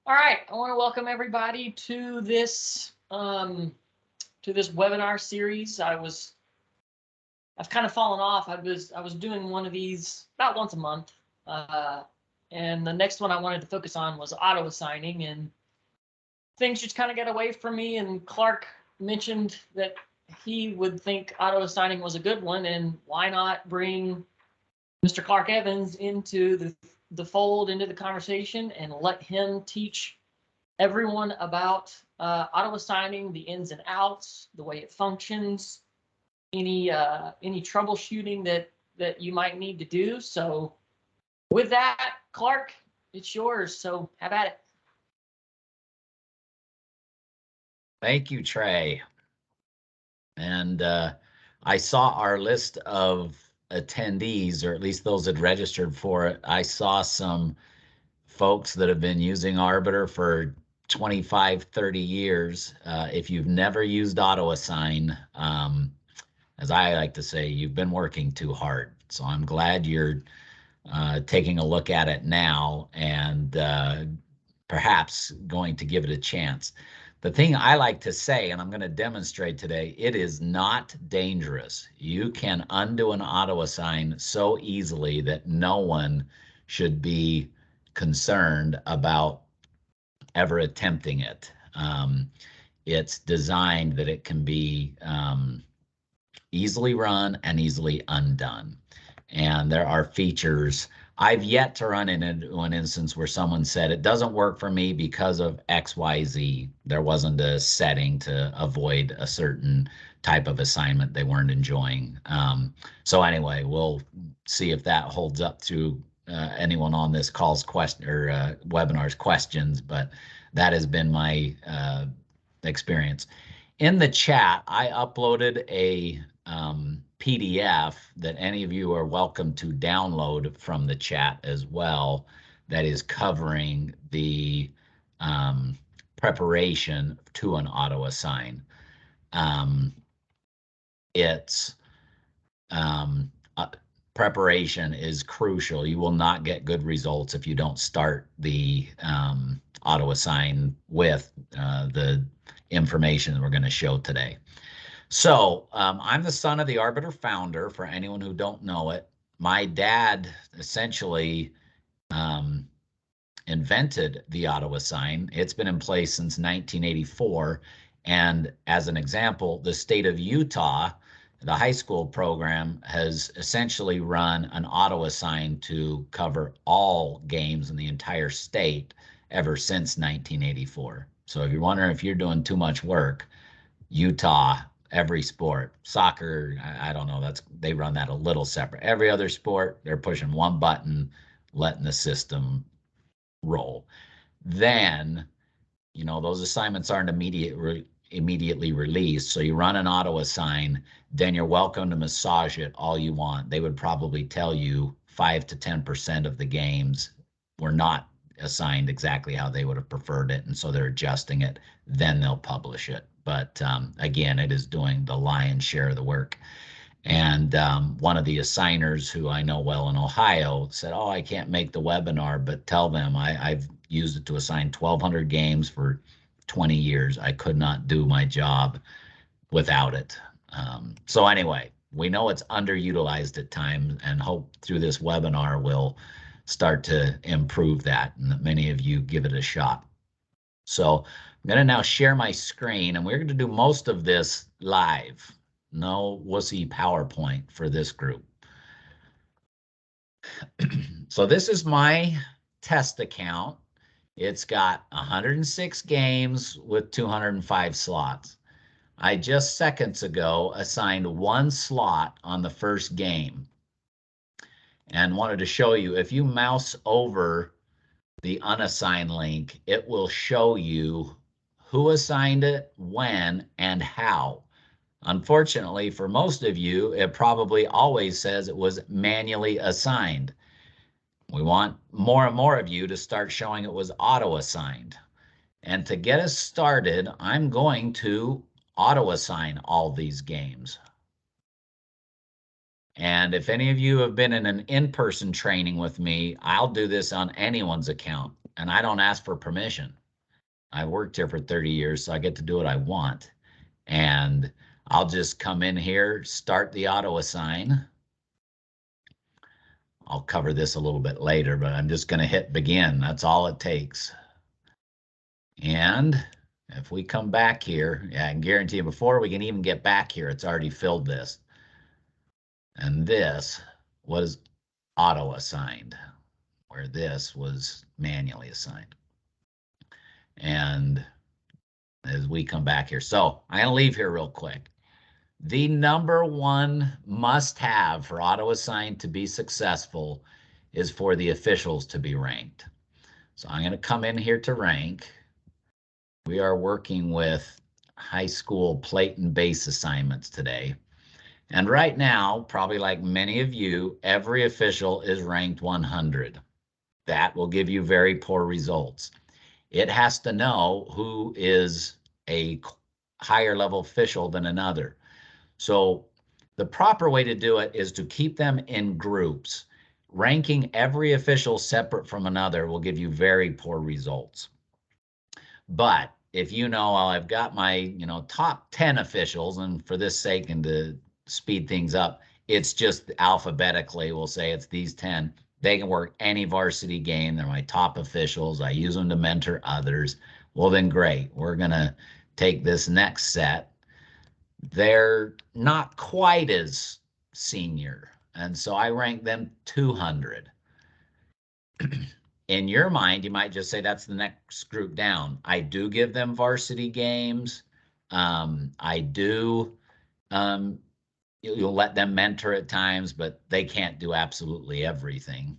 All right, I want to welcome everybody to this webinar series. I've kind of fallen off. I was doing one of these about once a month, uh, and the next one I wanted to focus on was auto assigning, and things just kind of got away from me. And Clark mentioned that he would think auto assigning was a good one, and why not bring Mr. Clark Evans into the fold, into the conversation, and let him teach everyone about auto assigning, the ins and outs, the way it functions, any troubleshooting that you might need to do. So with that, Clark, it's yours. So have at it. Thank you, Trey. And I saw our list of attendees, or at least those that registered for it. I saw some folks that have been using Arbiter for 25, 30 years. If you've never used AutoAssign, as I like to say, you've been working too hard. So I'm glad you're taking a look at it now and perhaps going to give it a chance. The thing I like to say, and I'm going to demonstrate today, it is not dangerous. You can undo an auto assign so easily that no one should be concerned about ever attempting it. It's designed that it can be easily run and easily undone. And there are features. I've yet to run into an instance where someone said it doesn't work for me because of XYZ. There wasn't a setting to avoid a certain type of assignment they weren't enjoying. So anyway, we'll see if that holds up to anyone on this call's question or webinar's questions, but that has been my experience. In the chat, I uploaded a PDF that any of you are welcome to download from the chat as well, that is covering the preparation to an auto assign. It's preparation is crucial. You will not get good results if you don't start the auto assign with the information that we're going to show today. So I'm the son of the Arbiter founder, for anyone who don't know it. My dad essentially invented the auto assign. It's been in place since 1984. And as an example, the state of Utah, the high school program, has essentially run an auto assign to cover all games in the entire state ever since 1984. So if you're wondering if you're doing too much work, Utah, every sport, soccer, I don't know, they run that a little separate. Every other sport, they're pushing one button, letting the system roll. Then, those assignments aren't immediately released. So you run an auto assign, then you're welcome to massage it all you want. They would probably tell you 5 to 10% of the games were not assigned exactly how they would have preferred it, and so they're adjusting it. Then they'll publish it. But again, it is doing the lion's share of the work. And one of the assigners who I know well in Ohio said, "Oh, I can't make the webinar, but tell them I've used it to assign 1,200 games for 20 years. I could not do my job without it." So anyway, we know it's underutilized at times, and hope through this webinar we'll start to improve that, and that many of you give it a shot. So I'm going to now share my screen, and we're going to do most of this live. No wussy PowerPoint for this group. So this is my test account. It's got 106 games with 205 slots. I just seconds ago assigned one slot on the first game and wanted to show you, if you mouse over the unassigned link, it will show you who assigned it, when, and how. Unfortunately, for most of you, it probably always says it was manually assigned. We want more and more of you to start showing it was auto-assigned. And to get us started, I'm going to auto-assign all these games. And if any of you have been in an in-person training with me, I'll do this on anyone's account, and I don't ask for permission. I've worked here for 30 years, so I get to do what I want. And I'll just come in here, start the auto assign. I'll cover this a little bit later, but I'm just going to hit begin. That's all it takes. And if we come back here, yeah, I can guarantee you before we can even get back here, it's already filled this. And this was auto assigned, where this was manually assigned. And as we come back here, so I'm going to leave here real quick. The number one must have for auto assign to be successful is for the officials to be ranked. So I'm going to come in here to rank. We are working with high school plate and base assignments today. And right now, probably like many of you, every official is ranked 100. That will give you very poor results. It has to know who is a higher level official than another. So the proper way to do it is to keep them in groups. Ranking every official separate from another will give you very poor results. But if you know, well, I've got my, top 10 officials, and for this sake and to speed things up, it's just alphabetically, we'll say it's these 10. They can work any varsity game. They're my top officials. I use them to mentor others. Well, then great. We're going to take this next set. They're not quite as senior. And so I rank them 200. In your mind, you might just say that's the next group down. I do give them varsity games. I do, you'll let them mentor at times, but they can't do absolutely everything.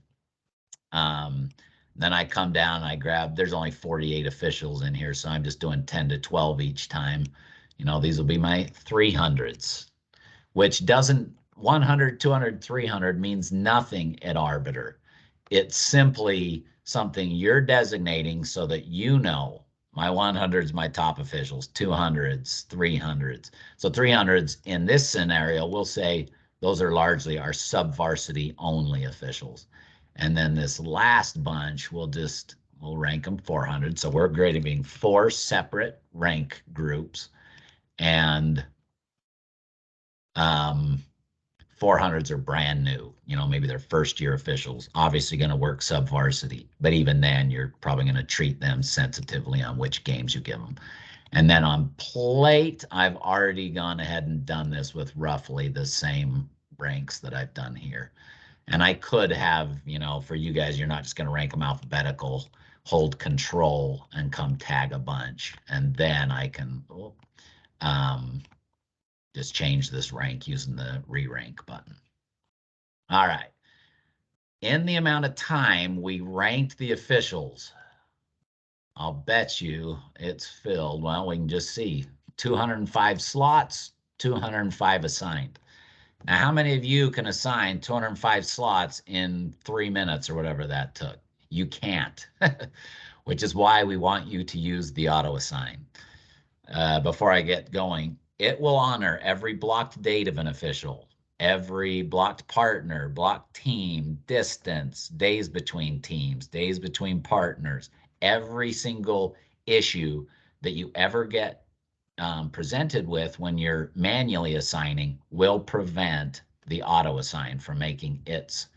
Then I come down and I grab, there's only 48 officials in here, so I'm just doing 10 to 12 each time. These will be my 300s, which doesn't, 100, 200, 300 means nothing at Arbiter. It's simply something you're designating so that my 100s, my top officials, 200s, 300s. So 300s in this scenario, we'll say those are largely our sub-varsity only officials. And then this last bunch, we'll rank them 400. So we're grading 4 separate rank groups. And 400s are brand new, maybe they're first year officials, obviously going to work sub-varsity, but even then you're probably going to treat them sensitively on which games you give them. And then on plate, I've already gone ahead and done this with roughly the same ranks that I've done here. And I could have, for you guys, you're not just going to rank them alphabetical, hold control and come tag a bunch. And then I can just change this rank using the re-rank button. All right. In the amount of time we ranked the officials, I'll bet you it's filled. Well, we can just see 205 slots, 205 assigned. Now, how many of you can assign 205 slots in 3 minutes or whatever that took? You can't, which is why we want you to use the auto assign. Before I get going, it will honor every blocked date of an official, every blocked partner, blocked team, distance, days between teams, days between partners, every single issue that you ever get presented with when you're manually assigning will prevent the auto assign from making its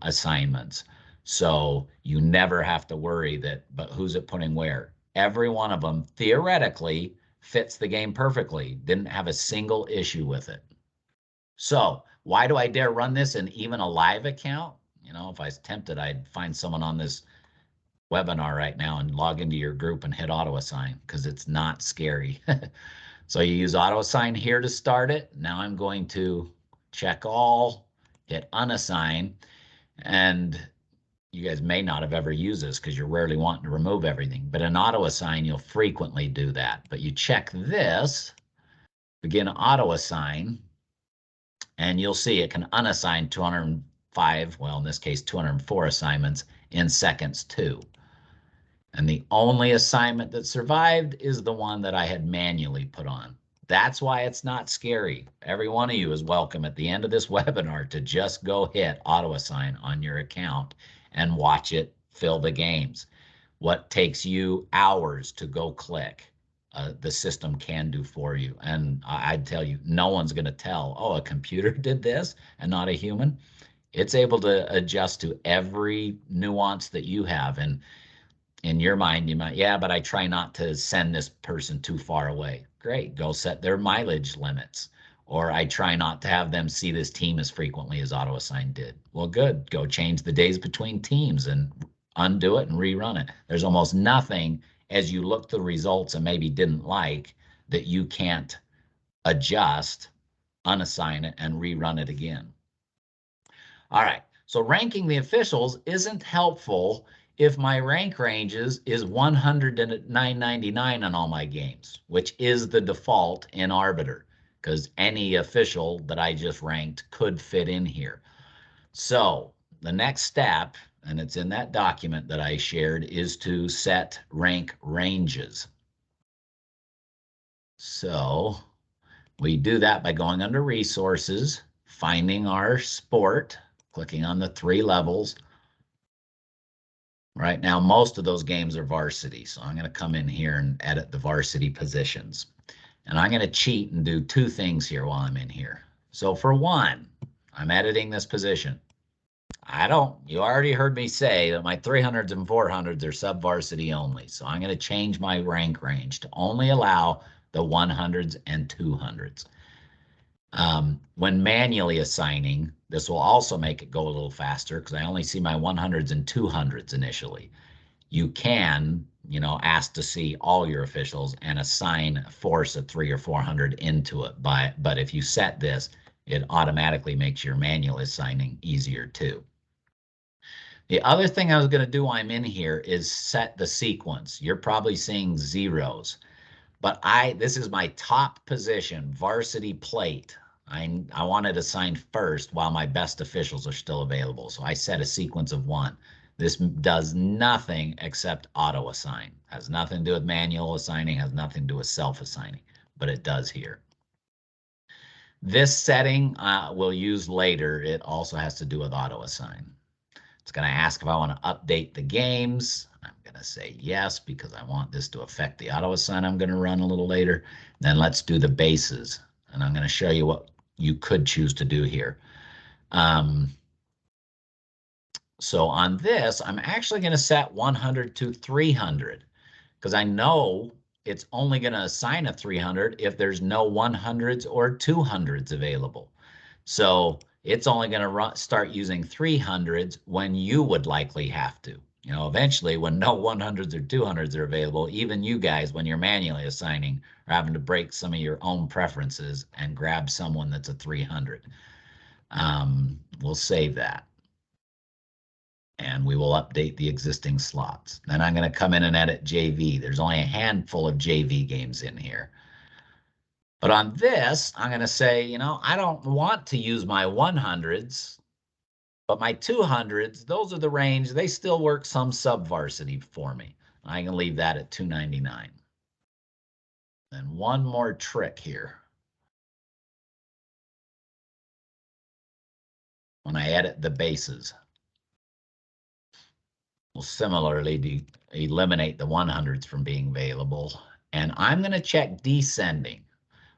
assignments. So you never have to worry but who's it putting where? Every one of them theoretically fits the game perfectly. Didn't have a single issue with it. So why do I dare run this in even a live account? If I was tempted, I'd find someone on this webinar right now and log into your group and hit auto assign because it's not scary. So you use auto assign here to start it. Now I'm going to check all, hit unassign, and you guys may not have ever used this because you're rarely wanting to remove everything, but in auto assign, you'll frequently do that. But you check this, begin auto assign, and you'll see it can unassign 205, well, in this case, 204 assignments in seconds too. And the only assignment that survived is the one that I had manually put on. That's why it's not scary. Every one of you is welcome at the end of this webinar to just go hit AutoAssign on your account and watch it fill the games. What takes you hours to go click, the system can do for you. And I'd tell you, no one's going to tell, oh, a computer did this and not a human. It's able to adjust to every nuance that you have. And in your mind, you might, yeah, but I try not to send this person too far away. Great, go set their mileage limits. Or I try not to have them see this team as frequently as AutoAssign did. Well, good, go change the days between teams and undo it and rerun it. There's almost nothing as you look the results and maybe didn't like that you can't adjust, unassign it, and rerun it again. All right, so ranking the officials isn't helpful if my rank ranges is 100 to 999 on all my games, which is the default in Arbiter, because any official that I just ranked could fit in here. So the next step, and it's in that document that I shared, is to set rank ranges. So we do that by going under resources, finding our sport, clicking on the 3 levels. Right now, most of those games are varsity. So I'm going to come in here and edit the varsity positions. And I'm going to cheat and do 2 things here while I'm in here. So for one, I'm editing this position. You already heard me say that my 300s and 400s are sub-varsity only. So I'm going to change my rank range to only allow the 100s and 200s. When manually assigning, this will also make it go a little faster because I only see my 100s and 200s initially. You can, ask to see all your officials and force a 300 or 400 into it. But if you set this, it automatically makes your manual assigning easier too. The other thing I was going to do while I'm in here is set the sequence. You're probably seeing zeros, but this is my top position, varsity plate. I wanted to assign first while my best officials are still available. So I set a sequence of 1. This does nothing except auto assign. Has nothing to do with manual assigning, has nothing to do with self-assigning, but it does here. This setting we'll use later. It also has to do with auto assign. It's going to ask if I want to update the games. I'm going to say yes because I want this to affect the auto assign I'm going to run a little later. Then let's do the bases. And I'm going to show you what you could choose to do here. So on this, I'm actually going to set 100 to 300 because I know it's only going to assign a 300 if there's no 100s or 200s available. So it's only going to start using 300s when you would likely have to. Eventually when no 100s or 200s are available, even you guys, when you're manually assigning, are having to break some of your own preferences and grab someone that's a 300. We'll save that. And we will update the existing slots. Then I'm going to come in and edit JV. There's only a handful of JV games in here. But on this, I'm going to say, I don't want to use my 100s, but my 200s, those are the range. They still work some sub-varsity for me. I can leave that at 299. And one more trick here. When I edit the bases, we'll similarly eliminate the 100s from being available. And I'm going to check descending.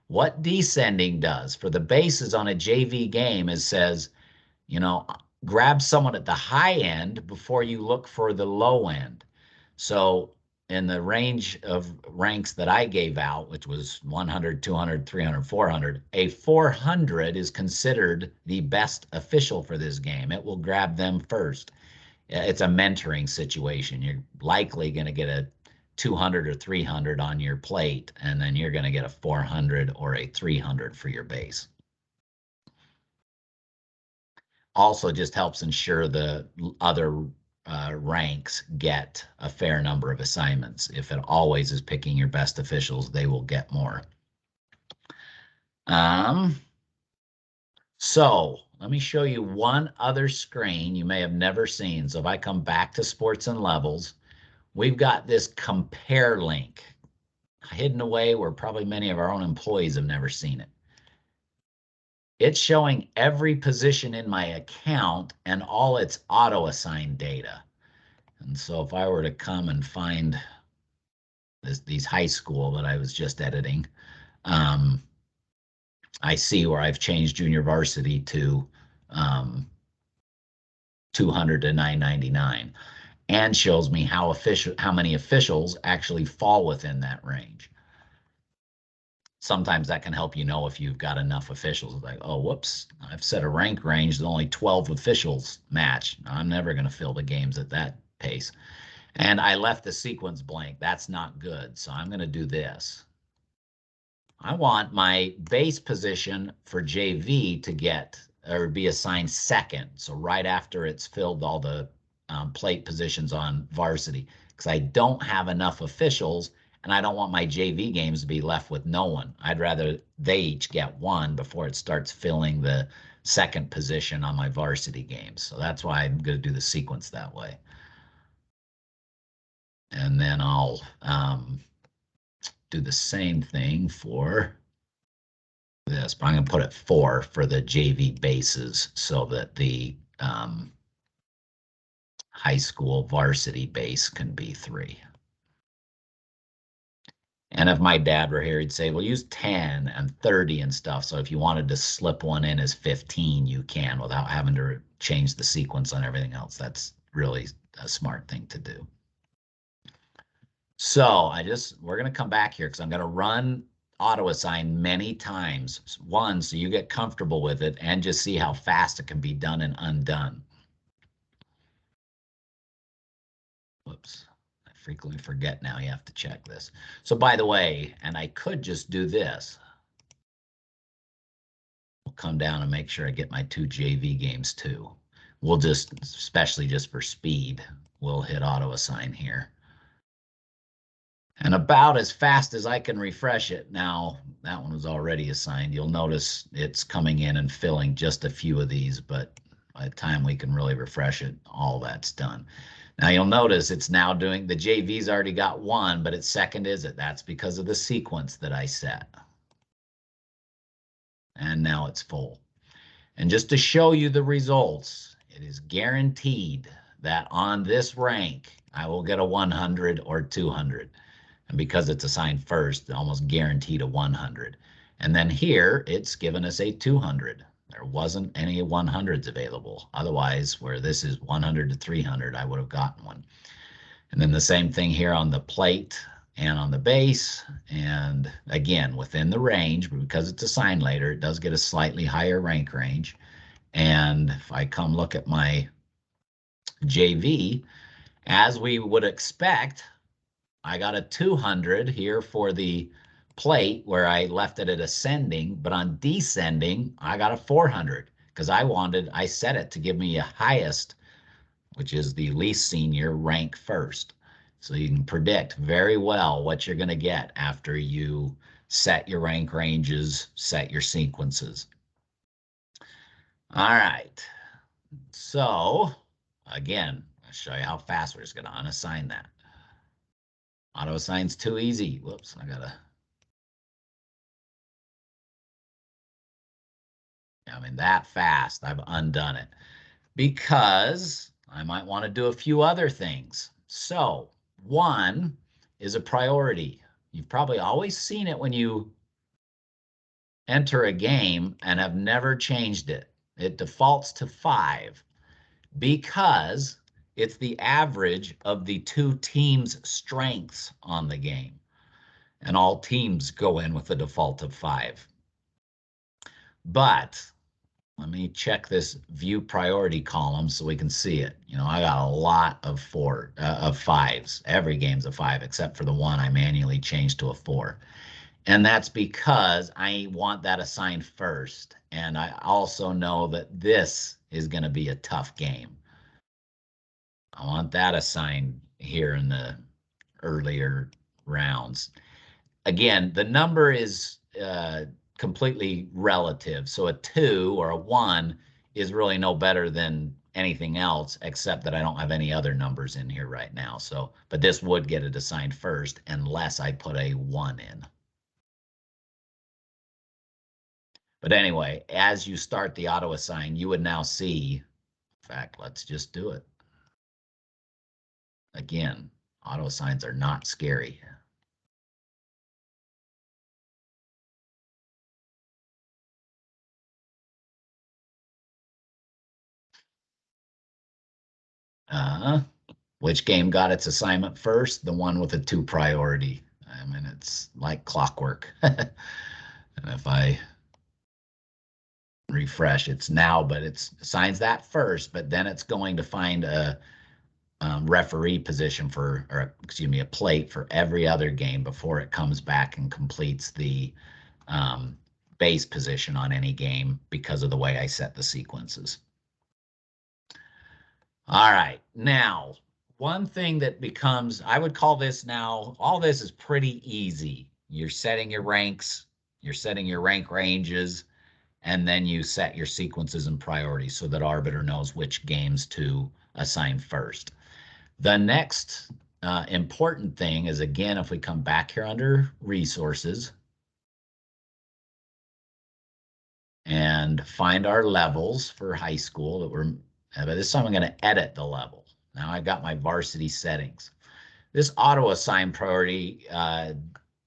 What descending does for the bases on a JV game is says, grab someone at the high end before you look for the low end. So in the range of ranks that I gave out, which was 100, 200, 300, 400, a 400 is considered the best official for this game. It will grab them first. It's a mentoring situation. You're likely going to get a 200 or 300 on your plate, and then you're going to get a 400 or a 300 for your base. Also just helps ensure the other ranks get a fair number of assignments. If it always is picking your best officials, they will get more. So let me show you one other screen you may have never seen. So if I come back to sports and levels, we've got this compare link. hidden away where probably many of our own employees have never seen it. It's showing every position in my account and all its auto-assigned data. And so if I were to come and find these high school that I was just editing, I see where I've changed junior varsity to 200 to 999, and shows me how many officials actually fall within that range. Sometimes that can help you know if you've got enough officials. Like, oh, whoops, I've set a rank range that only 12 officials match. I'm never going to fill the games at that pace. And I left the sequence blank. That's not good. So I'm going to do this. I want my base position for JV to get or be assigned second. So right after it's filled all the plate positions on varsity, because I don't have enough officials and I don't want my JV games to be left with no one. I'd rather they each get one before it starts filling the second position on my varsity games. So that's why I'm going to do the sequence that way. And then I'll do the same thing for this, but I'm going to put it 4 for the JV bases so that the high school varsity base can be 3. And if my dad were here, he'd say, well, use 10 and 30 and stuff. So if you wanted to slip one in as 15, you can without having to change the sequence on everything else. That's really a smart thing to do. So we're going to come back here because I'm going to run auto assign many times. One, so you get comfortable with it and just see how fast it can be done and undone. Whoops, I frequently forget now. You have to check this. So by the way, and I could just do this. We'll come down and make sure I get my 2 JV games too. We'll just, especially just for speed, we'll hit auto assign here. And about as fast as I can refresh it. Now, that one was already assigned. You'll notice it's coming in and filling just a few of these, but by the time we can really refresh it, all that's done. Now you'll notice it's now doing, the JV's already got 1, but its second is it. That's because of the sequence that I set. And now it's full. And just to show you the results, it is guaranteed that on this rank, I will get a 100 or 200. And because it's assigned first, almost guaranteed a 100. And then here, it's given us a 200. There wasn't any 100s available. Otherwise, where this is 100 to 300, I would have gotten one. And then the same thing here on the plate and on the base. And again, within the range, but because it's assigned later, it does get a slightly higher rank range. And if I come look at my JV, as we would expect, I got a 200 here for the plate where I left it at ascending, but on descending, I got a 400 because I set it to give me a highest, which is the least senior rank first. So you can predict very well what you're going to get after you set your rank ranges, set your sequences. All right. So again, I'll show you how fast we're just going to unassign that. Auto assign's too easy. Whoops, I gotta. I mean, that fast, I've undone it because I might want to do a few other things. So 1 is a priority. You've probably always seen it when you enter a game and have never changed it. It defaults to 5 because it's the average of the 2 teams' strengths on the game. And all teams go in with a default of 5. But let me check this view priority column so we can see it. You know, I got a lot of 5s. Every game's a 5 except for the one I manually changed to a 4. And that's because I want that assigned first. And I also know that this is going to be a tough game. I want that assigned here in the earlier rounds. Again, the number is completely relative. So a 2 or a 1 is really no better than anything else except that I don't have any other numbers in here right now. So, but this would get it assigned first unless I put a 1 in. But anyway, as you start the auto assign, you would now see, in fact, let's just do it. Again, auto assigns are not scary. Which game got its assignment first? The one with a 2 priority. I mean, it's like clockwork. And if I refresh, it's now, but it's assigns that first, but then it's going to find a referee position for, or excuse me, a plate for every other game before it comes back and completes the base position on any game because of the way I set the sequences. All right, now, one thing that becomes, I would call this now, all this is pretty easy. You're setting your ranks, you're setting your rank ranges, and then you set your sequences and priorities so that Arbiter knows which games to assign first. The next important thing is, again, if we come back here under resources and find our levels for high school that we're, but this time I'm going to edit the level. Now I've got my varsity settings. This auto assign priority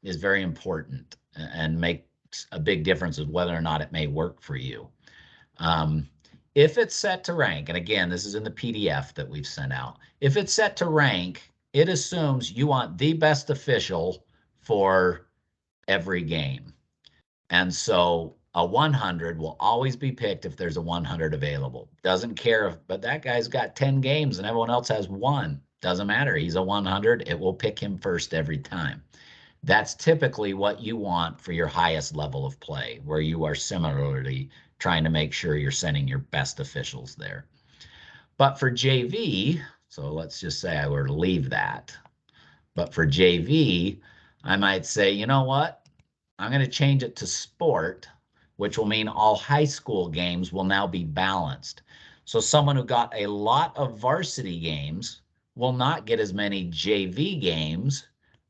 is very important and makes a big difference of whether or not it may work for you. If it's set to rank, and again, this is in the PDF that we've sent out. If it's set to rank, it assumes you want the best official for every game. And so a 100 will always be picked if there's a 100 available. Doesn't care if, but that guy's got 10 games and everyone else has 1. Doesn't matter. He's a 100. It will pick him first every time. That's typically what you want for your highest level of play, where you are similarly trying to make sure you're sending your best officials there. But for JV, so let's just say I were to leave that. But for JV, I might say, you know what? I'm going to change it to sport, which will mean all high school games will now be balanced. So someone who got a lot of varsity games will not get as many JV games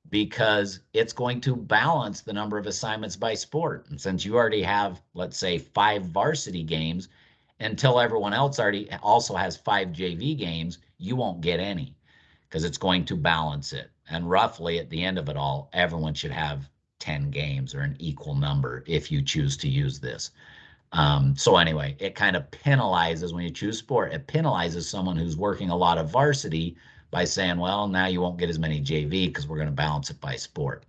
because it's going to balance the number of assignments by sport. And since you already have, let's say, 5 varsity games, until everyone else already also has 5 JV games, you won't get any because it's going to balance it. And roughly at the end of it all, everyone should have 10 games or an equal number if you choose to use this. So anyway, it kind of penalizes when you choose sport. It penalizes someone who's working a lot of varsity by saying, well, now you won't get as many JV because we're going to balance it by sport.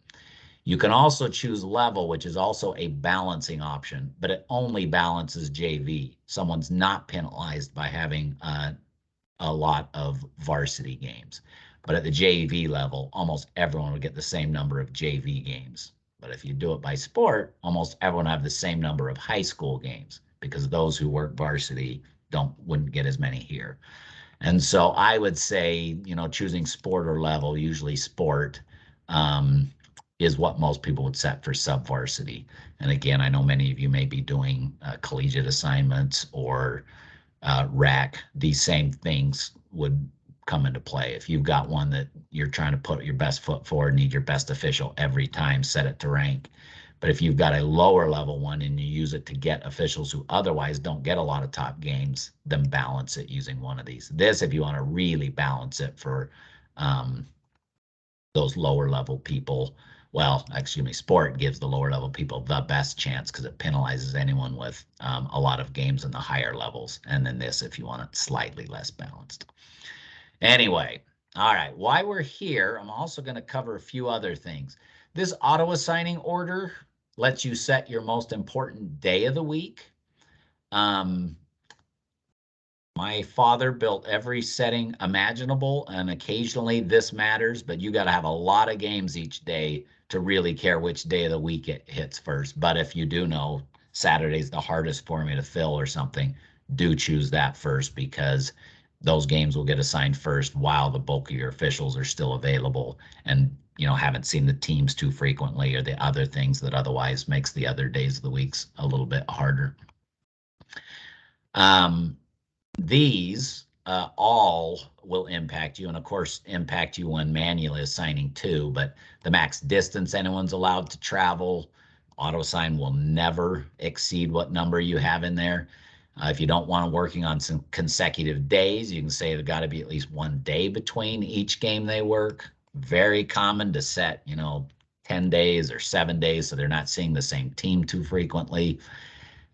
You can also choose level, which is also a balancing option, but it only balances JV. Someone's not penalized by having a lot of varsity games. But at the JV level, almost everyone would get the same number of JV games. But if you do it by sport, almost everyone have the same number of high school games because those who work varsity wouldn't get as many here. And so I would say, you know, choosing sport or level, usually sport, is what most people would set for sub-varsity. And again, I know many of you may be doing collegiate assignments or rec. These same things would come into play. If you've got one that you're trying to put your best foot forward, need your best official every time, set it to rank. But if you've got a lower level one and you use it to get officials who otherwise don't get a lot of top games, then balance it using one of these. This, if you want to really balance it for those lower level people, well, excuse me, sport gives the lower level people the best chance because it penalizes anyone with a lot of games in the higher levels. And then this, if you want it slightly less balanced. Anyway, all right, while we're here, I'm also going to cover a few other things. This auto assigning order lets you set your most important day of the week. My father built every setting imaginable, and occasionally this matters, but you got to have a lot of games each day to really care which day of the week it hits first. But if you do know Saturday's the hardest for me to fill or something, do choose that first because those games will get assigned first while the bulk of your officials are still available and, you know, haven't seen the teams too frequently or the other things that otherwise makes the other days of the weeks a little bit harder. these all will impact you, and of course impact you when manually assigning too, but the max distance anyone's allowed to travel, AutoAssign will never exceed what number you have in there. If you don't want to working on some consecutive days, you can say there's got to be at least 1 day between each game they work. Very common to set, 10 days or 7 days so they're not seeing the same team too frequently.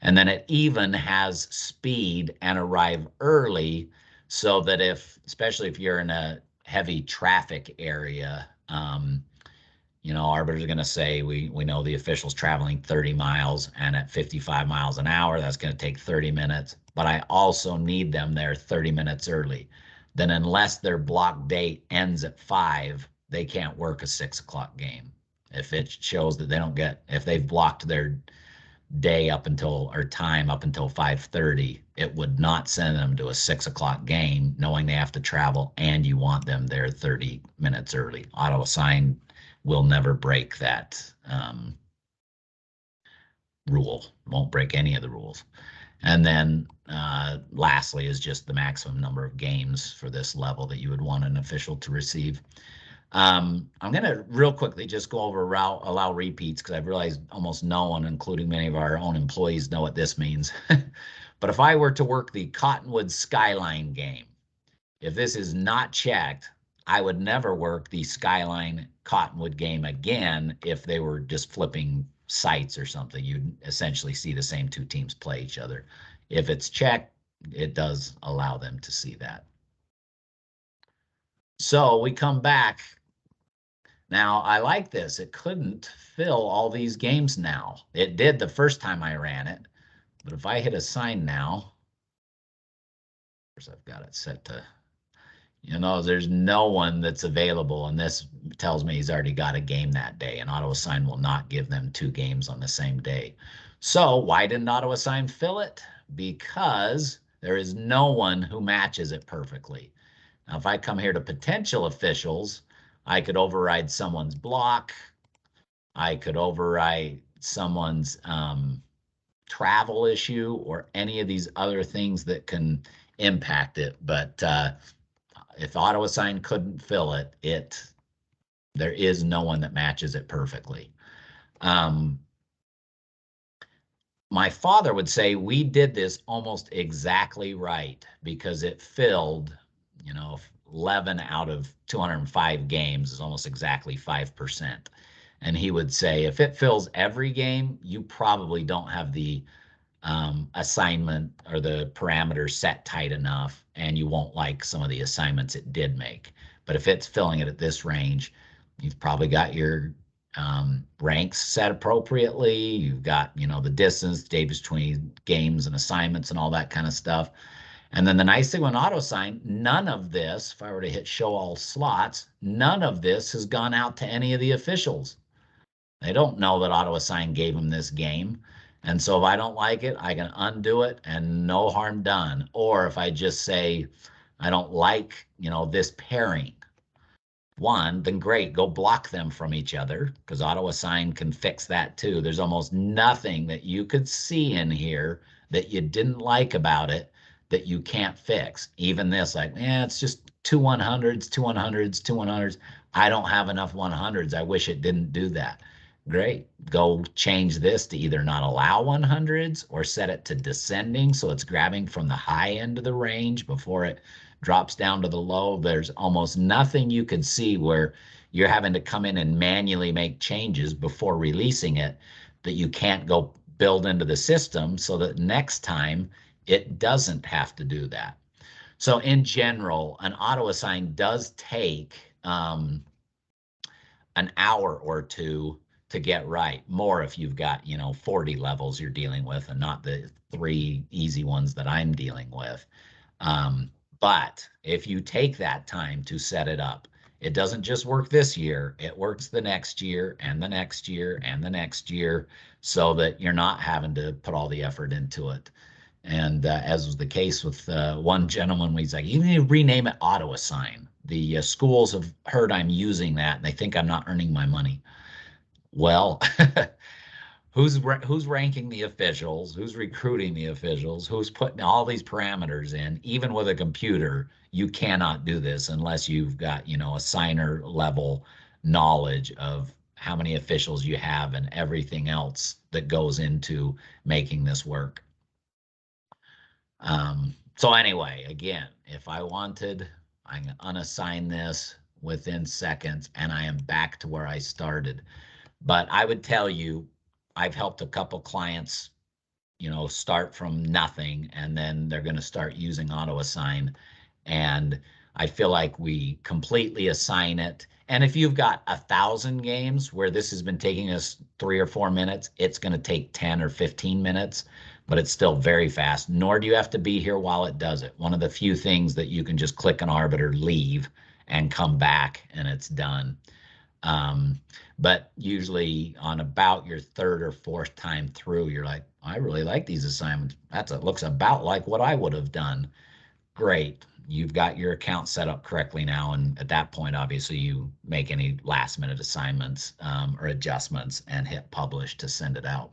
And then it even has speed and arrive early so that especially if you're in a heavy traffic area, arbiters are going to say, we know the official's traveling 30 miles and at 55 miles an hour, that's going to take 30 minutes, but I also need them there 30 minutes early. Then unless their block date ends at 5, they can't work a 6 o'clock game. If it shows that if they've blocked their day up until, or time up until 5:30, it would not send them to a 6 o'clock game knowing they have to travel and you want them there 30 minutes early. AutoAssign will never break that rule, won't break any of the rules. And then lastly is just the maximum number of games for this level that you would want an official to receive. I'm going to real quickly just go over allow repeats, because I've realized almost no one, including many of our own employees, know what this means. But if I were to work the Cottonwood Skyline game, if this is not checked, I would never work the Skyline Cottonwood game again if they were just flipping sites or something. You'd essentially see the same two teams play each other. If it's checked, it does allow them to see that. So we come back. Now, I like this. It couldn't fill all these games now. It did the first time I ran it. But if I hit assign now, of course, I've got it set to, there's no one that's available. And this tells me he's already got a game that day. And AutoAssign will not give them 2 games on the same day. So why didn't AutoAssign fill it? Because there is no one who matches it perfectly. Now, if I come here to potential officials, I could override someone's block. I could override someone's travel issue or any of these other things that can impact it. But if AutoAssign couldn't fill it, there is no one that matches it perfectly. My father would say we did this almost exactly right because it filled, 11 out of 205 games is almost exactly 5%. And he would say, if it fills every game, you probably don't have the assignment or the parameters set tight enough, and you won't like some of the assignments it did make. But if it's filling it at this range, you've probably got your ranks set appropriately. You've got, the distance, days between games and assignments and all that kind of stuff. And then the nice thing with AutoAssign, none of this, if I were to hit show all slots, none of this has gone out to any of the officials. They don't know that AutoAssign gave them this game. And so if I don't like it, I can undo it and no harm done. Or if I just say, I don't like, this pairing, then great, go block them from each other, because AutoAssign can fix that too. There's almost nothing that you could see in here that you didn't like about it that you can't fix. Even this, like, it's just 2 100s, 2 100s, 2 100s. I don't have enough 100s. I wish it didn't do that. Great. Go change this to either not allow 100s or set it to descending, so it's grabbing from the high end of the range before it drops down to the low. There's almost nothing you can see where you're having to come in and manually make changes before releasing it that you can't go build into the system so that next time it doesn't have to do that. So in general, an AutoAssign does take an hour or two to get right. More if you've got, 40 levels you're dealing with and not the 3 easy ones that I'm dealing with. But if you take that time to set it up, it doesn't just work this year, it works the next year and the next year and the next year, so that you're not having to put all the effort into it. And as was the case with one gentleman, he's like, you need to rename it AutoAssign. The schools have heard I'm using that and they think I'm not earning my money. Well, who's ranking the officials, who's recruiting the officials, who's putting all these parameters in. Even with a computer, you cannot do this unless you've got, you know, assigner level knowledge of how many officials you have and everything else that goes into making this work. So anyway, again, if I wanted, I can unassign this within seconds and I am back to where I started. But I would tell you, I've helped a couple clients, you know, start from nothing, and then they're going to start using AutoAssign. And I feel like we completely assign it. And if you've got 1,000 games where this has been taking us 3 or 4 minutes, it's going to take 10 or 15 minutes, but it's still very fast. Nor do you have to be here while it does it. One of the few things that you can just click an arbiter, leave, and come back, and it's done. But usually on about your 3rd or 4th time through, you're like, I really like these assignments. It looks about like what I would have done. Great. You've got your account set up correctly now. And at that point, obviously, you make any last minute assignments or adjustments and hit publish to send it out.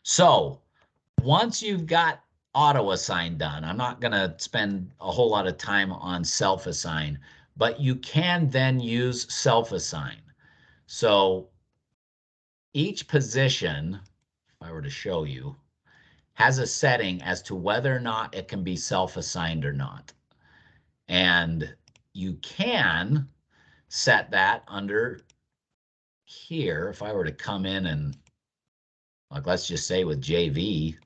So once you've got auto assign done, I'm not going to spend a whole lot of time on self assign, but you can then use self assign. So each position, if I were to show you, has a setting as to whether or not it can be self-assigned or not. And you can set that under here. If I were to come in and, like, let's just say with JV,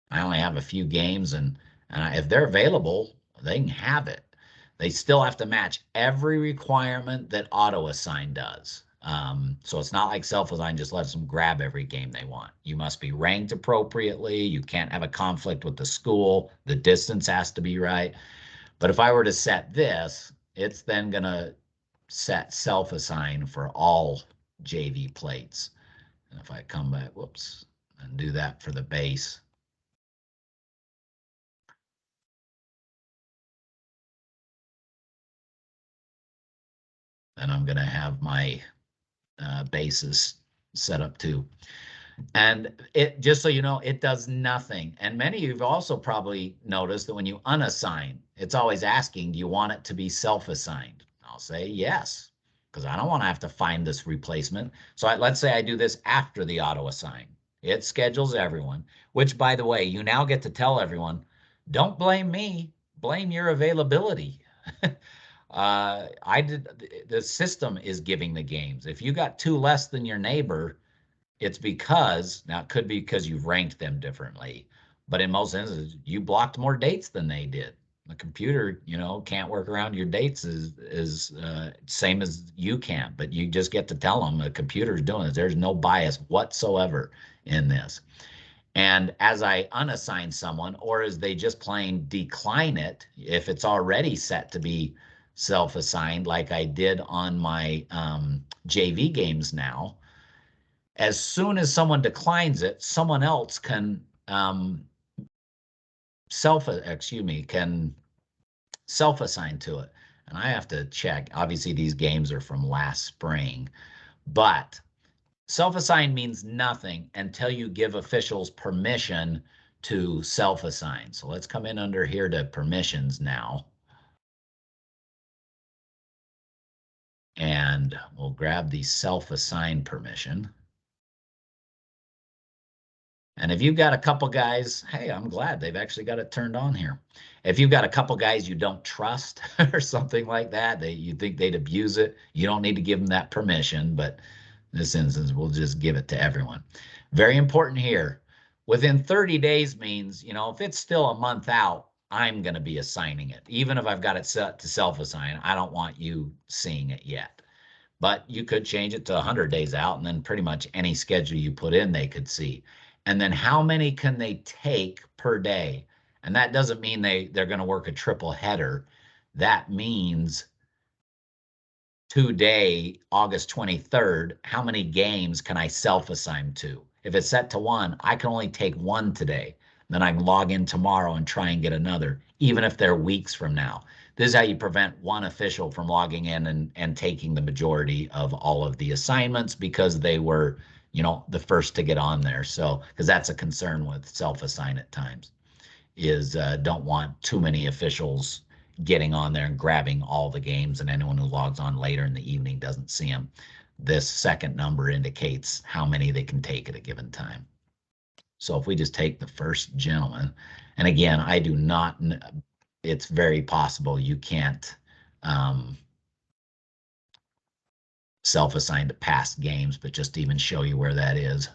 I only have a few games, and if they're available, they can have it. They still have to match every requirement that AutoAssign does. So it's not like self-assign just lets them grab every game they want. You must be ranked appropriately. You can't have a conflict with the school. The distance has to be right. But if I were to set this, it's then going to set self-assign for all JV plates. And if I come back, whoops, and do that for the base, then I'm going to have my bases set up too. And it, just so you know, it does nothing. And many of you have also probably noticed that when you unassign, it's always asking, do you want it to be self-assigned? I'll say yes, because I don't want to have to find this replacement. So let's say I do this after the auto assign. It schedules everyone, which, by the way, you now get to tell everyone, don't blame me, blame your availability. The system is giving the games. If you got 2 less than your neighbor, it's because, now it could be because you've ranked them differently, but in most instances, you blocked more dates than they did. The computer, you know, can't work around your dates is same as you can, but you just get to tell them the computer's doing it. There's no bias whatsoever in this. And as I unassign someone, or as they just plain decline it, if it's already set to be self-assigned, like I did on my JV games now, as soon as someone declines it, someone else can self-assign to it. And I have to check. Obviously, these games are from last spring, but self-assign means nothing until you give officials permission to self-assign. So let's come in under here to permissions now. And we'll grab the self-assign permission. And if you've got a couple guys, hey, I'm glad they've actually got it turned on here. If you've got a couple guys you don't trust or something like that, you think they'd abuse it, you don't need to give them that permission, but in this instance, we'll just give it to everyone. Very important here. Within 30 days means, you know, if it's still a month out, I'm going to be assigning it. Even if I've got it set to self-assign, I don't want you seeing it yet. But you could change it to 100 days out, and then pretty much any schedule you put in, they could see. And then how many can they take per day? And that doesn't mean they're going to work a triple header. That means today, August 23rd, how many games can I self-assign to? If it's set to 1, I can only take 1 today. Then I can log in tomorrow and try and get another, even if they're weeks from now. This is how you prevent one official from logging in and taking the majority of all of the assignments because they were the first to get on there. So, because that's a concern with self-assign at times, is don't want too many officials getting on there and grabbing all the games, and anyone who logs on later in the evening doesn't see them. This second number indicates how many they can take at a given time. So if we just take the first gentleman, and again, I do not, it's very possible you can't self-assign to past games, but just to even show you where that is.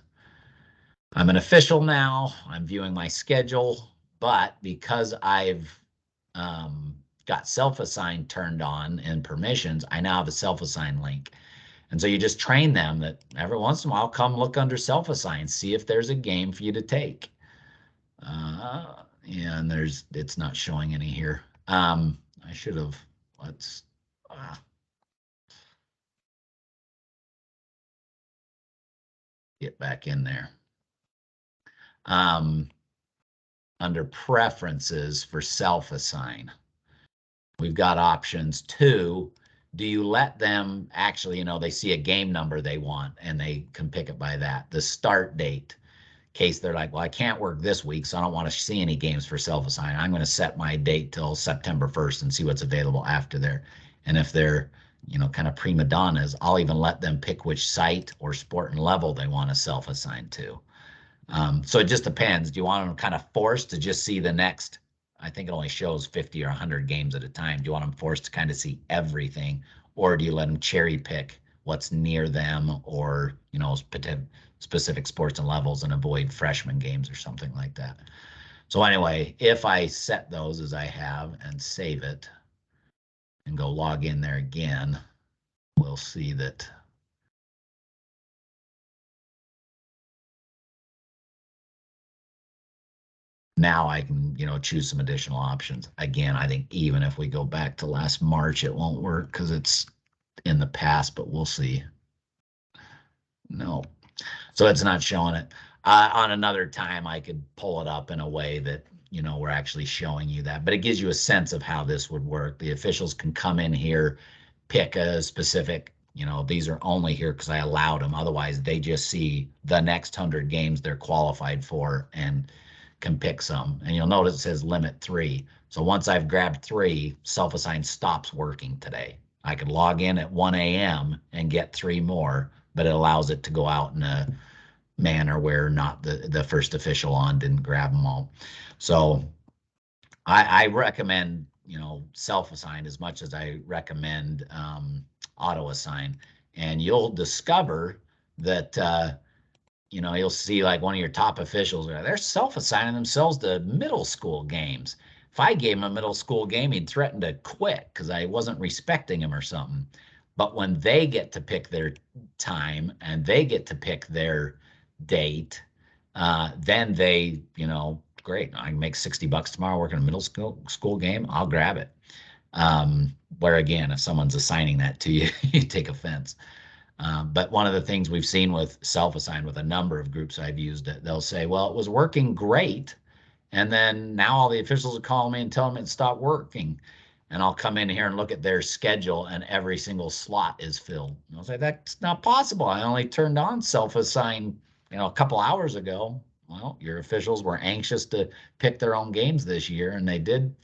I'm an official now. I'm viewing my schedule, but because I've got self-assign turned on and permissions, I now have a self-assign link. And so you just train them that every once in a while, come look under self-assign, see if there's a game for you to take. And it's not showing any here. I should have, let's, get back in there. Under preferences for self-assign, we've got options. 2, do you let them actually, they see a game number they want and they can pick it by that. The start date, in case they're like, well, I can't work this week, so I don't want to see any games for self-assign. I'm going to set my date till September 1st and see what's available after there. And if they're, kind of prima donnas, I'll even let them pick which site or sport and level they want to self-assign to. So it just depends. Do you want them kind of forced to just see the next? I think it only shows 50 or 100 games at a time. Do you want them forced to kind of see everything, or do you let them cherry pick what's near them, or specific sports and levels, and avoid freshman games or something like that? So anyway, if I set those as I have and save it and go log in there again, we'll see that now I can, choose some additional options. Again, I think even if we go back to last March, it won't work because it's in the past, but we'll see. No, so it's not showing it. On another time, I could pull it up in a way that, we're actually showing you that, but it gives you a sense of how this would work. The officials can come in here, pick a specific, these are only here because I allowed them. Otherwise, they just see the next 100 games they're qualified for and can pick some. And you'll notice it says limit 3. So once I've grabbed 3, self-assign stops working today. I could log in at 1 a.m. and get 3 more, but it allows it to go out in a manner where not the first official on didn't grab them all. So I recommend, self-assign as much as I recommend auto-assign. And you'll discover that you'll see like one of your top officials, they're self-assigning themselves to middle school games. If I gave him a middle school game, he'd threaten to quit because I wasn't respecting him or something. But when they get to pick their time and they get to pick their date, then they, great, I can make $60 tomorrow working a middle school game, I'll grab it. Where again, if someone's assigning that to you, you take offense. But one of the things we've seen with self-assign with a number of groups I've used it, they'll say, well, it was working great. And then now all the officials are calling me and telling me it stopped working. And I'll come in here and look at their schedule and every single slot is filled. And I'll say, that's not possible. I only turned on self-assign, a couple hours ago. Well, your officials were anxious to pick their own games this year, and they did.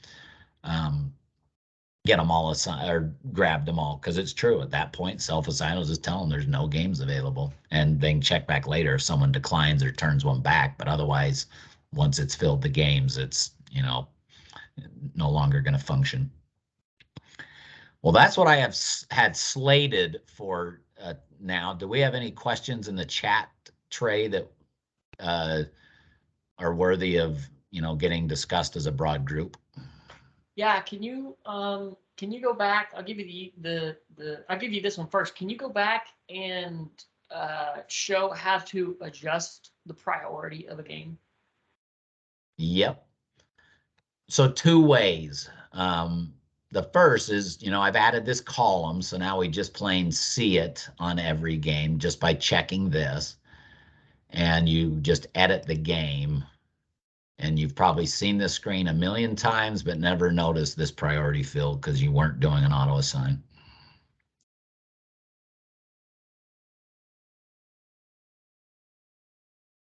Get them all assigned or grabbed them all, because it's true at that point self-assign will just tell them there's no games available, and they can check back later if someone declines or turns one back. But otherwise, once it's filled the games, it's no longer going to function. Well, that's what I have had slated for now. Do we have any questions in the chat tray that are worthy of getting discussed as a broad group? Yeah, can you go back? I'll give you I'll give you this one first. Can you go back and show how to adjust the priority of a game? Yep. So 2 ways. The first is, I've added this column, so now we just plain see it on every game just by checking this, and you just edit the game. And you've probably seen this screen a million times, but never noticed this priority field because you weren't doing an auto assign.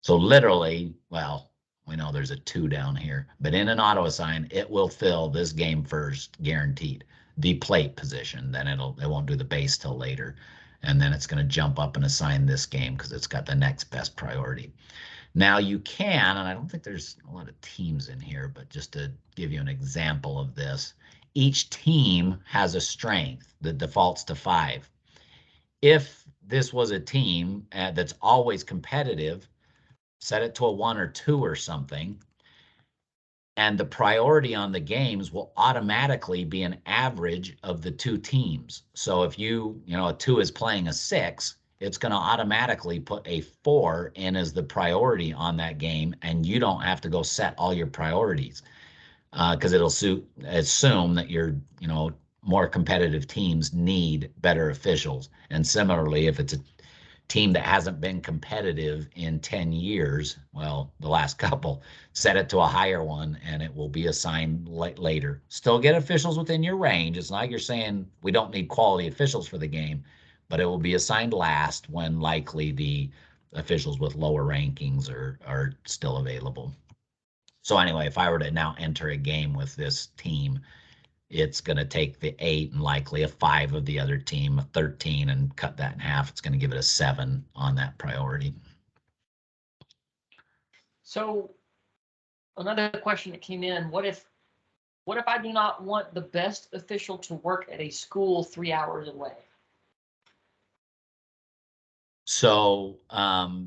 So literally, well, we know there's a 2 down here, but in an auto assign, it will fill this game first, guaranteed. The plate position, then it won't do the base till later. And then it's going to jump up and assign this game because it's got the next best priority. Now you can, and I don't think there's a lot of teams in here, but just to give you an example of this, each team has a strength that defaults to 5. If this was a team that's always competitive, set it to a 1 or 2 or something, and the priority on the games will automatically be an average of the 2 teams. So if a 2 is playing a 6, it's going to automatically put a 4 in as the priority on that game, and you don't have to go set all your priorities because it'll assume that your more competitive teams need better officials. And similarly, if it's a team that hasn't been competitive in 10 years, well, the last couple, set it to a higher one and it will be assigned later. Still get officials within your range. It's not like you're saying we don't need quality officials for the game, but it will be assigned last when likely the officials with lower rankings are still available. So anyway, if I were to now enter a game with this team, it's going to take the 8 and likely a 5 of the other team, a 13, and cut that in half. It's going to give it a 7 on that priority. So another question that came in, what if I do not want the best official to work at a school 3 hours away? So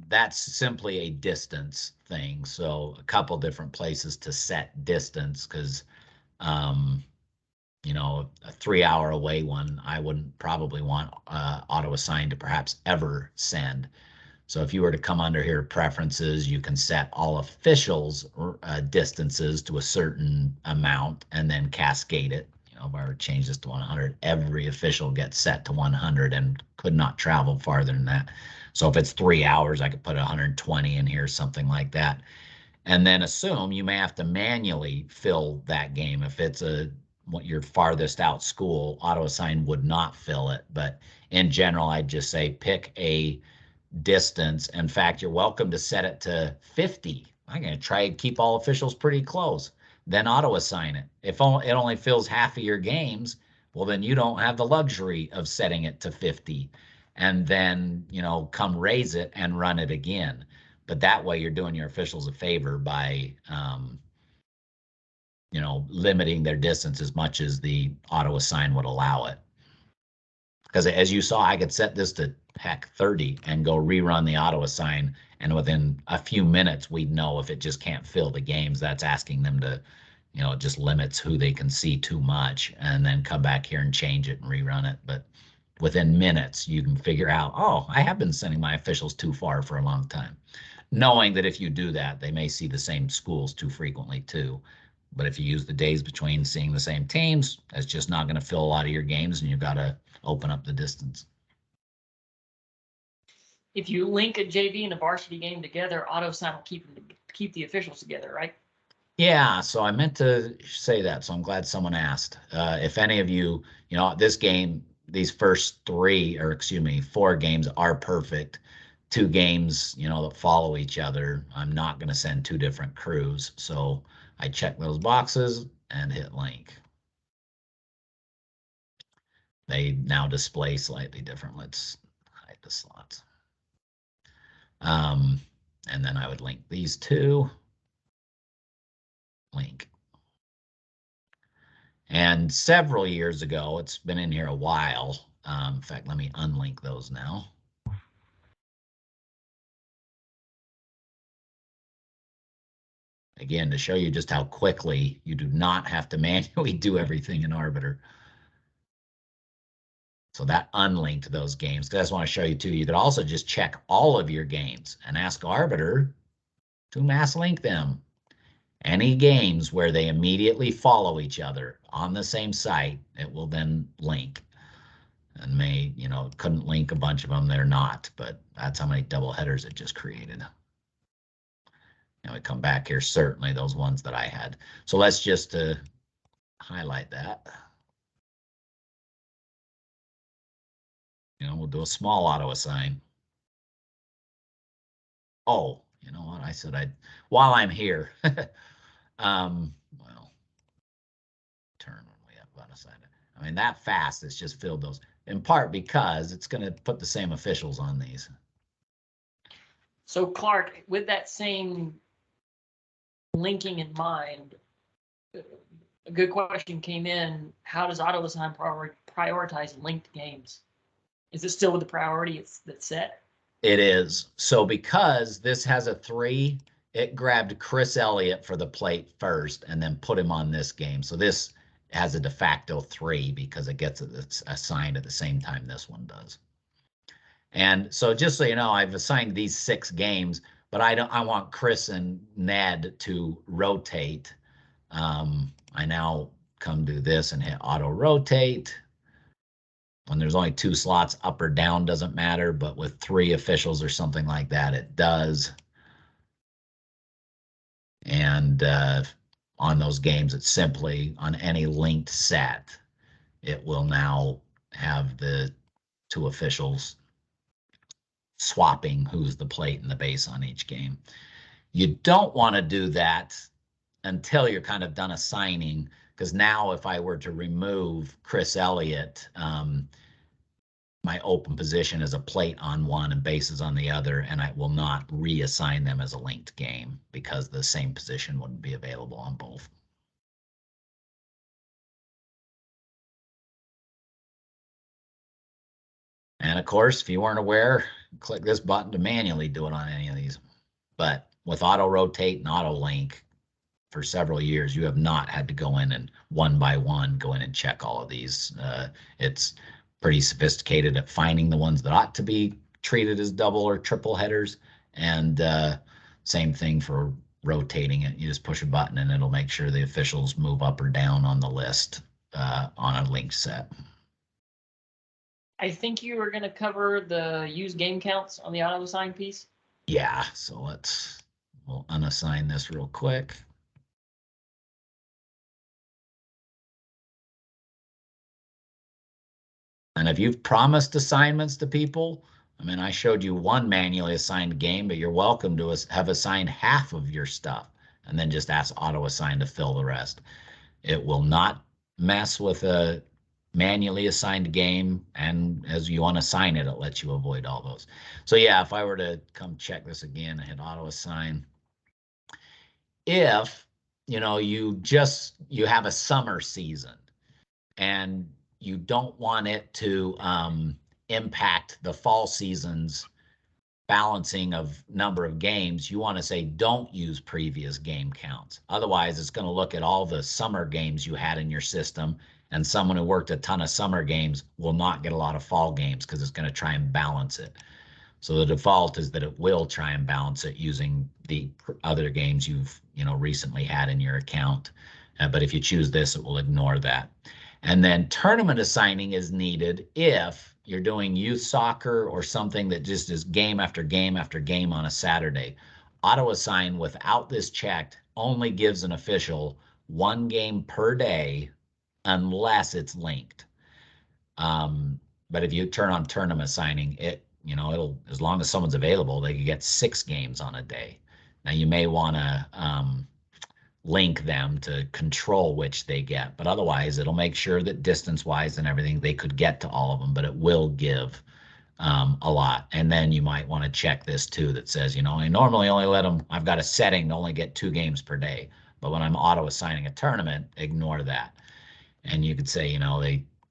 that's simply a distance thing. So a couple different places to set distance because a 3-hour away one, I wouldn't probably want auto assign to perhaps ever send. So if you were to come under here preferences, you can set all officials distances to a certain amount and then cascade it. If I were to change this to 100, every official gets set to 100 and could not travel farther than that. So if it's 3 hours, I could put 120 in here, something like that. And then assume you may have to manually fill that game. If it's your farthest out school, auto assign would not fill it. But in general, I'd just say pick a distance. In fact, you're welcome to set it to 50. I'm going to try and keep all officials pretty close. Then auto assign it. If it only fills half of your games, well, then you don't have the luxury of setting it to 50 and then, come raise it and run it again. But that way you're doing your officials a favor by, limiting their distance as much as the auto assign would allow it. Because as you saw, I could set this to heck 30 and go rerun the auto assign. And within a few minutes, we'd know if it just can't fill the games. That's asking them to, it just limits who they can see too much and then come back here and change it and rerun it. But within minutes, you can figure out, oh, I have been sending my officials too far for a long time. Knowing that if you do that, they may see the same schools too frequently too. But if you use the days between seeing the same teams, that's just not going to fill a lot of your games and you've got to open up the distance. If you link a JV and a varsity game together, AutoAssign will keep the officials together, right? Yeah, so I meant to say that, so I'm glad someone asked. If any of you, this game, these first 4 games are perfect. 2 games, that follow each other. I'm not going to send 2 different crews. So I check those boxes and hit link. They now display slightly different. Let's hide the slots. And then I would link these 2. Link. And several years ago, it's been in here a while. In fact, let me unlink those now. Again, to show you just how quickly you do not have to manually do everything in Arbiter. So that unlinked those games. I just want to show you too, you could also just check all of your games and ask Arbiter to mass link them. Any games where they immediately follow each other on the same site, it will then link. And couldn't link a bunch of them, they're not, but that's how many double headers it just created. And we come back here, certainly those ones that I had. So let's just highlight that. We'll do a small auto assign. Oh, you know what? I said while I'm here. Well, turn when we have unassigned. I mean, that fast, it's just filled those, in part because it's going to put the same officials on these. So Clark, with that same linking in mind, a good question came in. How does AutoAssign prioritize linked games? Is it still with the priority that's set? It is. So because this has a 3, it grabbed Chris Elliott for the plate first and then put him on this game. So this has a de facto 3 because it gets assigned at the same time this one does. And so just so you know, I've assigned these 6 games, but I want Chris and Ned to rotate. I now come to this and hit auto rotate. When there's only 2 slots, up or down doesn't matter, but with 3 officials or something like that, it does. And on those games, it's simply on any linked set, it will now have the 2 officials swapping who's the plate and the base on each game. You don't want to do that until you're kind of done assigning, because now if I were to remove Chris Elliott, my open position is a plate on one and bases on the other, and I will not reassign them as a linked game because the same position wouldn't be available on both. And of course, if you weren't aware, click this button to manually do it on any of these. But with auto rotate and auto link, for several years, you have not had to go in and one by one go in and check all of these. It's pretty sophisticated at finding the ones that ought to be treated as double or triple headers. And same thing for rotating it. You just push a button and it'll make sure the officials move up or down on the list on a linked set. I think you were going to cover the use game counts on the AutoAssign piece. Yeah, so we'll unassign this real quick. And if you've promised assignments to people, I mean, I showed you one manually assigned game, but you're welcome to have assigned half of your stuff and then just ask AutoAssign to fill the rest. It will not mess with a manually assigned game, and as you unassign it, it lets you avoid all those. So yeah, if I were to come check this again, I hit AutoAssign. If, you know, you have a summer season and you don't want it to impact the fall season's balancing of number of games, you want to say don't use previous game counts. Otherwise, it's going to look at all the summer games you had in your system, and someone who worked a ton of summer games will not get a lot of fall games because it's going to try and balance it. So the default is that it will try and balance it using the other games you've recently had in your account. But if you choose this, it will ignore that. And then tournament assigning is needed if you're doing youth soccer or something that just is game after game after game on a Saturday. Auto assign without this checked only gives an official 1 game per day unless it's linked. But if you turn on tournament assigning, it'll, as long as someone's available, they can get 6 games on a day. Now you may want to link them to control which they get, but otherwise it'll make sure that distance wise and everything, they could get to all of them, but it will give a lot. And then you might want to check this too, that says, I normally only let them, I've got a setting to only get 2 games per day, but when I'm auto assigning a tournament, ignore that. And you could say,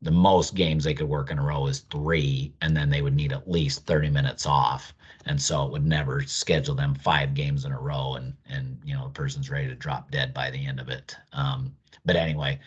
the most games they could work in a row is 3, and then they would need at least 30 minutes off. And so it would never schedule them 5 games in a row and the person's ready to drop dead by the end of it. But anyway,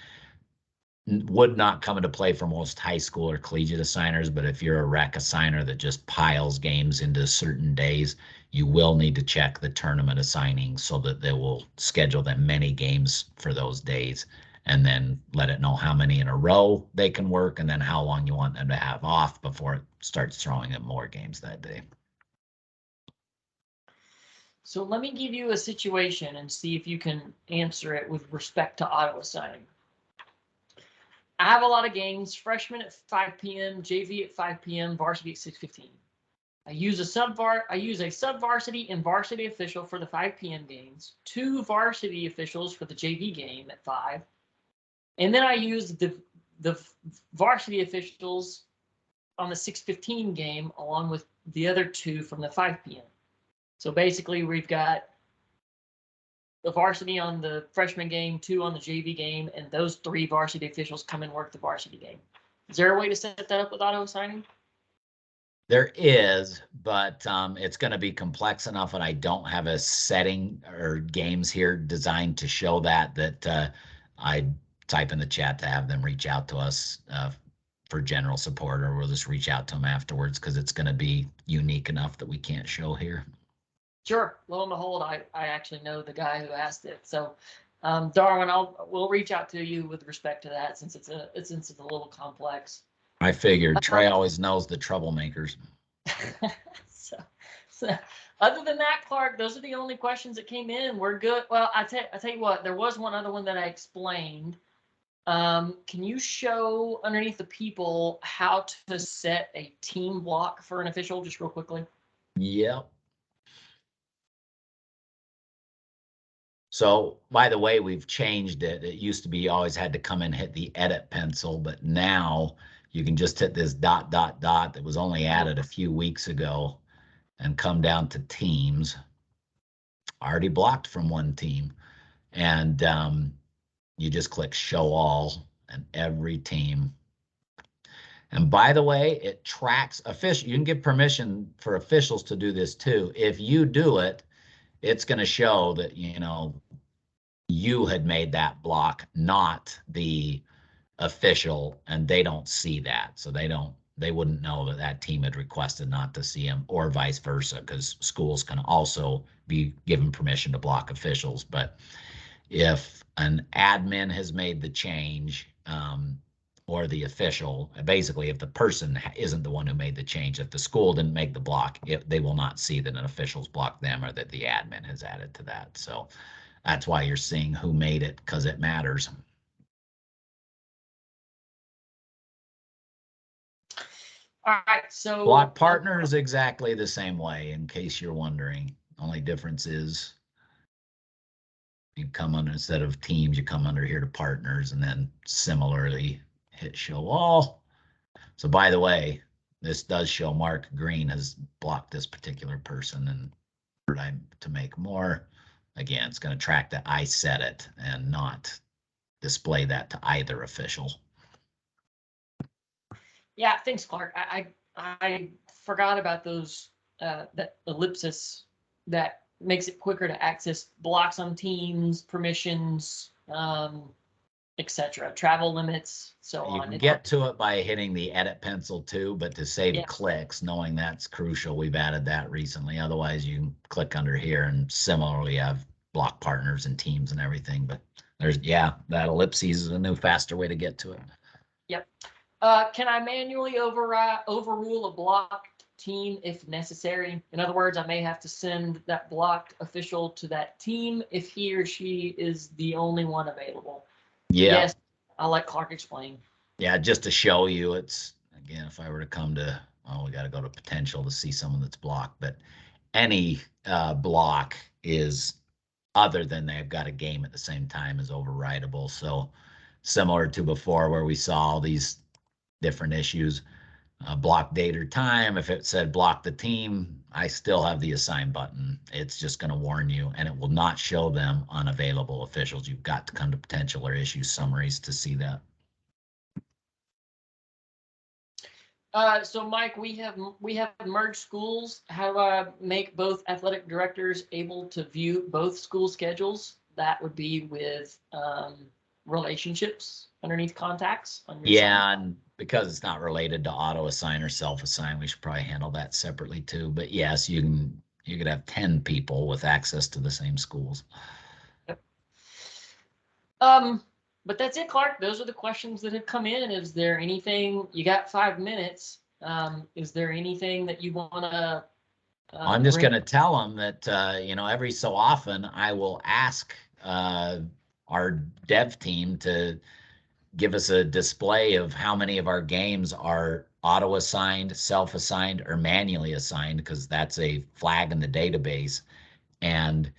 would not come into play for most high school or collegiate assigners, but if you're a rec assigner that just piles games into certain days, you will need to check the tournament assigning so that they will schedule them many games for those days, and then let it know how many in a row they can work and then how long you want them to have off before it starts throwing in more games that day. So let me give you a situation and see if you can answer it with respect to auto assigning. I have a lot of games, freshman at 5 p.m., JV at 5 p.m., varsity at 6:15. I use a sub-varsity and varsity official for the 5 p.m. games, 2 varsity officials for the JV game at 5, and then I use the varsity officials on the 6:15 game along with the other 2 from the 5 p.m. So basically, we've got the varsity on the freshman game, 2 on the JV game, and those 3 varsity officials come and work the varsity game. Is there a way to set that up with auto assigning? There is, but it's going to be complex enough, and I don't have a setting or games here designed to show that I type in the chat to have them reach out to us for general support, or we'll just reach out to them afterwards because it's going to be unique enough that we can't show here. Sure. Lo and behold, I actually know the guy who asked it. So, Darwin, we'll reach out to you with respect to that since it's a little complex. I figured Trey always knows the troublemakers. so, other than that, Clark, those are the only questions that came in. We're good. Well, I tell you what, there was one other one that I explained. Can you show underneath the people how to set a team block for an official just real quickly? Yep. So, by the way, we've changed it. It used to be you always had to come and hit the edit pencil, but now you can just hit this ... that was only added a few weeks ago and come down to teams. Already blocked from one team. And you just click show all and every team. And by the way, it tracks official. You can give permission for officials to do this too. If you do it, it's going to show that, you had made that block, not the official, and they don't see that. So they wouldn't know that that team had requested not to see them, or vice versa, because schools can also be given permission to block officials. But if an admin has made the change, or the official, basically, if the person isn't the one who made the change, if the school didn't make the block, they will not see that an official's blocked them or that the admin has added to that. So that's why you're seeing who made it, because it matters. All right, so Block partner is exactly the same way, in case you're wondering. Only difference is you come under, instead of teams, you come under here to partners, and then similarly hit show all. So by the way, this does show Mark Green has blocked this particular person, and to make more. Again, it's going to track that I set it and not display that to either official. Yeah, thanks, Clark. I forgot about those that ellipsis that makes it quicker to access blocks on teams, permissions, etc., travel limits, so on. You can get to it by hitting the edit pencil too, but to save clicks, knowing that's crucial, we've added that recently. Otherwise, you can click under here and similarly have block partners and teams and everything. But there's, that ellipses is a new, faster way to get to it. Yep. Can I manually overrule a blocked team if necessary? In other words, I may have to send that blocked official to that team if he or she is the only one available. Yeah. Yes, I'll let Clark explain. Yeah, just to show you, it's, again, if I were to come to, we got to go to potential to see someone that's blocked, but any block is, other than they've got a game at the same time, is overridable. So similar to before where we saw all these different issues, block date or time, if it said block the team, I still have the assign button. It's just going to warn you, and it will not show them unavailable officials. You've got to come to potential or issue summaries to see that. So Mike, we have merged schools. How do I make both athletic directors able to view both school schedules? That would be with relationships underneath contacts. On your side. And because it's not related to auto assign or self assign, we should probably handle that separately too. But yes, you could have 10 people with access to the same schools. Yep. But that's it, Clark. Those are the questions that have come in. Is there anything, you got 5 minutes? Is there anything that you want to? I'm just going to tell them that, every so often I will ask our dev team to give us a display of how many of our games are auto-assigned, self-assigned, or manually assigned, because that's a flag in the database. And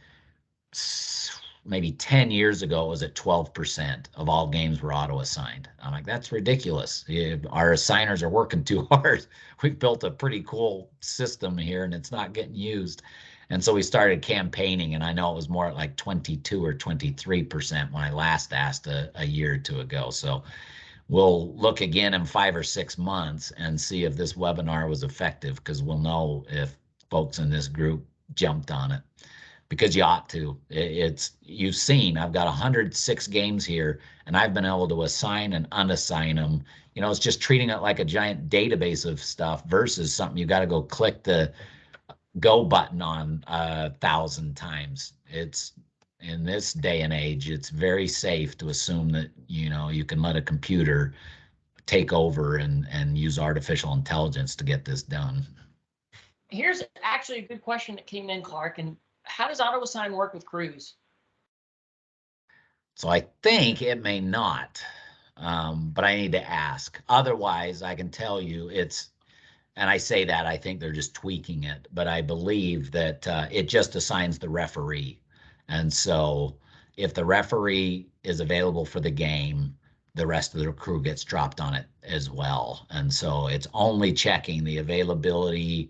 maybe 10 years ago, it was at 12% of all games were auto-assigned. I'm like, that's ridiculous. Our assigners are working too hard. We've built a pretty cool system here and it's not getting used. And so we started campaigning, and I know it was more like 22 or 23% when I last asked a year or two ago. So we'll look again in 5 or 6 months and see if this webinar was effective, because we'll know if folks in this group jumped on it, because you ought to. You've seen, I've got 106 games here, and I've been able to assign and unassign them. You know, it's just treating it like a giant database of stuff versus something you got to go click the go button on 1,000 times. It's, in this day and age, it's very safe to assume that, you know, you can let a computer take over and use artificial intelligence to get this done. Here's actually a good question that came in, Clark. And how does AutoAssign work with crews? So I think it may not, but I need to ask. Otherwise, I can tell you it's, and I say that, I think they're just tweaking it, but I believe that it just assigns the referee. And so if the referee is available for the game, the rest of the crew gets dropped on it as well. And so it's only checking the availability,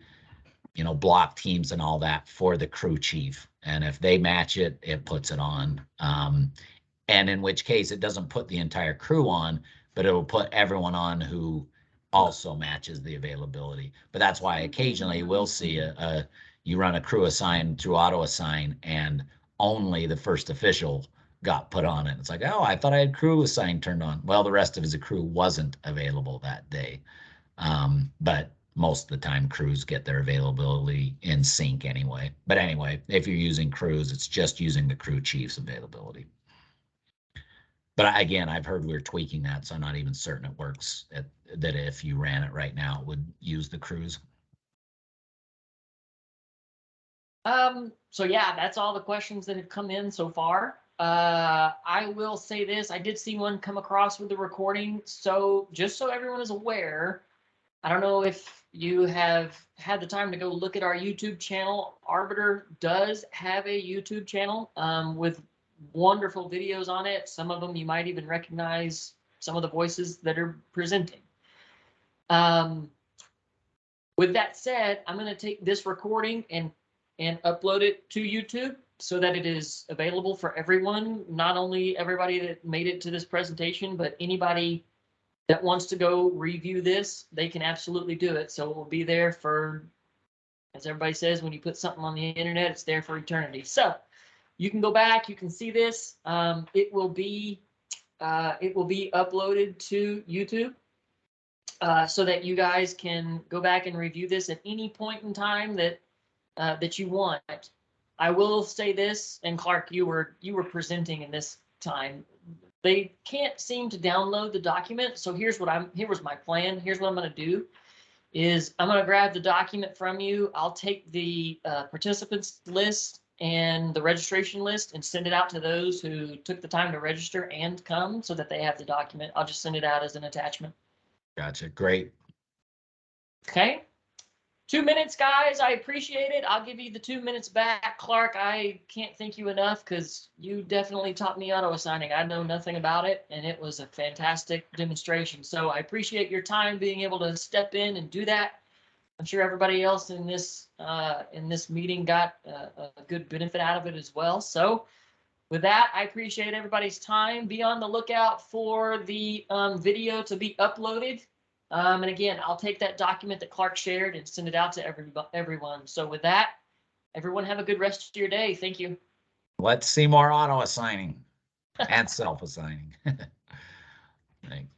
you know, block teams and all that for the crew chief. And if they match it, it puts it on. And in which case it doesn't put the entire crew on, but it will put everyone on who also matches the availability. But that's why occasionally we'll see you run a crew assign through AutoAssign and only the first official got put on it. It's like, oh, I thought I had crew assign turned on. Well, the rest of his crew wasn't available that day. But most of the time crews get their availability in sync anyway. But anyway, if you're using crews, it's just using the crew chief's availability. But again, I've heard we're tweaking that, so I'm not even certain it works, that if you ran it right now, it would use the crews. So yeah, that's all the questions that have come in so far. I will say this, I did see one come across with the recording. So just so everyone is aware, I don't know if you have had the time to go look at our YouTube channel. Arbiter does have a YouTube channel with wonderful videos on it. Some of them you might even recognize some of the voices that are presenting. With that said, I'm going to take this recording and upload it to YouTube so that it is available for everyone, not only everybody that made it to this presentation, but anybody that wants to go review this, they can absolutely do it. So it will be there for, as everybody says, when you put something on the internet, it's there for eternity. So you can go back, you can see this. It will be uploaded to YouTube so that you guys can go back and review this at any point in time that that you want. I will say this, and Clark, you were presenting in this time. They can't seem to download the document. So here was my plan. Here's what I'm going to do is I'm going to grab the document from you. I'll take the participants list and the registration list and send it out to those who took the time to register and come so that they have the document. I'll just send it out as an attachment. Gotcha. Great. Okay. 2 minutes, guys. I appreciate it. I'll give you the 2 minutes back. Clark, I can't thank you enough because you definitely taught me auto-assigning. I know nothing about it, and it was a fantastic demonstration. So I appreciate your time being able to step in and do that. I'm sure everybody else in this meeting got a good benefit out of it as well. So with that, I appreciate everybody's time. Be on the lookout for the video to be uploaded. And again, I'll take that document that Clark shared and send it out to everyone. So with that, everyone have a good rest of your day. Thank you. Let's see more auto assigning and self assigning. Thanks.